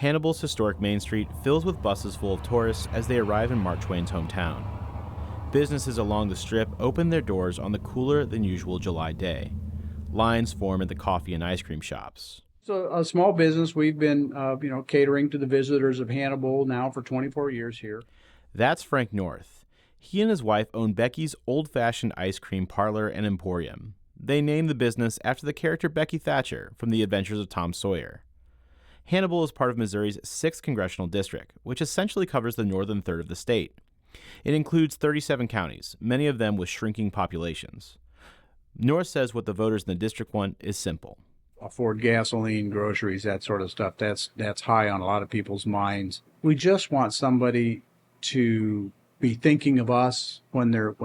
Hannibal's historic Main Street fills with buses full of tourists as they arrive in Mark Twain's hometown. Businesses along the strip open their doors on the cooler than usual July day. Lines form at the coffee and ice cream shops. So a small business. We've been, catering to the visitors of Hannibal now for 24 years here. That's Frank North. He and his wife own Becky's old-fashioned ice cream parlor and Emporium. They named the business after the character Becky Thatcher from The Adventures of Tom Sawyer. Hannibal is part of Missouri's 6th congressional district, which essentially covers the northern third of the state. It includes 37 counties, many of them with shrinking populations. North says what the voters in the district want is simple. Afford gasoline, groceries, that sort of stuff. That's high on a lot of people's minds. We just want somebody to be thinking of us when they're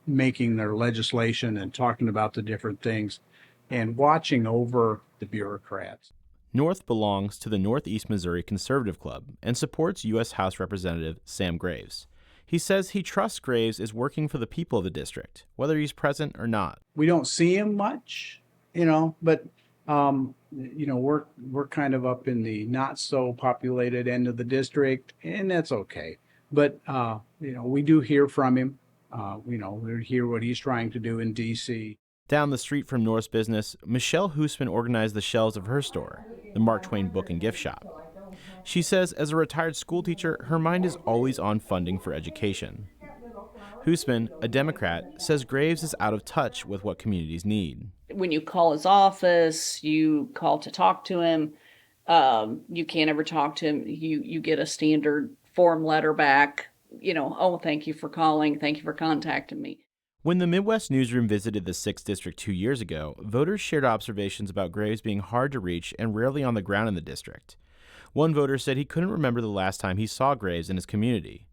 making their legislation and talking about the different things and watching over the bureaucrats. North belongs to the Northeast Missouri Conservative Club and supports U.S. House Representative Sam Graves. He says he trusts Graves is working for the people of the district, whether he's present or not. We don't see him much, but we're kind of up in the not so populated end of the district, and that's okay. But we do hear from him. We hear what he's trying to do in D.C. Down the street from North's business, Michelle Huseman organized the shelves of her store, the Mark Twain Book and Gift Shop. She says as a retired school teacher, her mind is always on funding for education. Huseman, a Democrat, says Graves is out of touch with what communities need. When you call his office, you call to talk to him, you can't ever talk to him. You get a standard form letter back, oh, thank you for calling, thank you for contacting me. When the Midwest Newsroom visited the 6th District 2 years ago, voters shared observations about Graves being hard to reach and rarely on the ground in the district. One voter said he couldn't remember the last time he saw Graves in his community.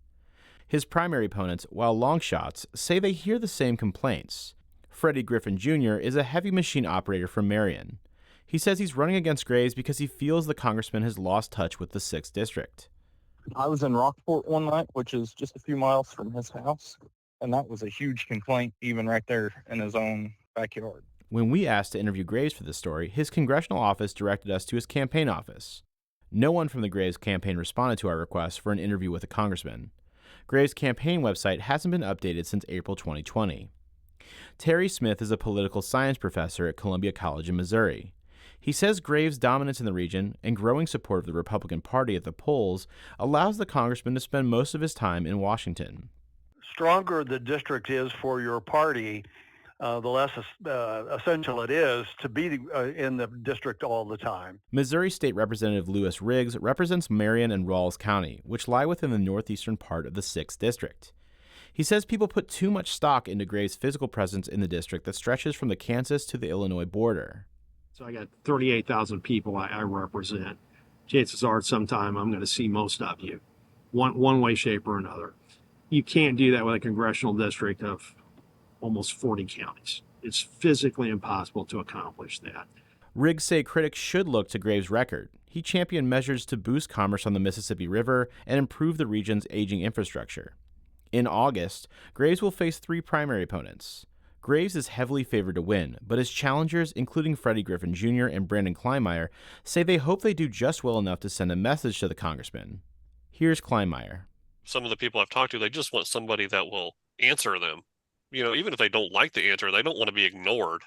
His primary opponents, while long shots, say they hear the same complaints. Freddie Griffin Jr. is a heavy machine operator from Marion. He says he's running against Graves because he feels the congressman has lost touch with the 6th District. I was in Rockport one night, which is just a few miles from his house, and that was a huge complaint, even right there in his own backyard. When we asked to interview Graves for this story, his congressional office directed us to his campaign office. No one from the Graves campaign responded to our request for an interview with a congressman. Graves' campaign website hasn't been updated since April 2020. Terry Smith is a political science professor at Columbia College in Missouri. He says Graves' dominance in the region and growing support of the Republican Party at the polls allows the congressman to spend most of his time in Washington. Stronger the district is for your party, the less essential it is to be in the district all the time. Missouri State Representative Lewis Riggs represents Marion and Rawls County, which lie within the northeastern part of the 6th District. He says people put too much stock into Graves' physical presence in the district that stretches from the Kansas to the Illinois border. So I got 38,000 people I represent. Chances are sometime I'm going to see most of you, one way, shape, or another. You can't do that with a congressional district of almost 40 counties. It's physically impossible to accomplish that. Riggs say critics should look to Graves' record. He championed measures to boost commerce on the Mississippi River and improve the region's aging infrastructure. In August, Graves will face 3 primary opponents. Graves is heavily favored to win, but his challengers, including Freddie Griffin Jr. and Brandon Kleinmeyer, say they hope they do just well enough to send a message to the congressman. Here's Kleinmeyer. Some of the people I've talked to, they just want somebody that will answer them. Even if they don't like the answer, they don't want to be ignored.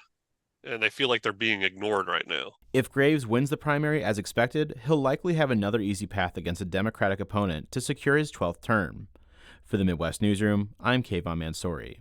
And they feel like they're being ignored right now. If Graves wins the primary as expected, he'll likely have another easy path against a Democratic opponent to secure his 12th term. For the Midwest Newsroom, I'm Kavahn Mansouri.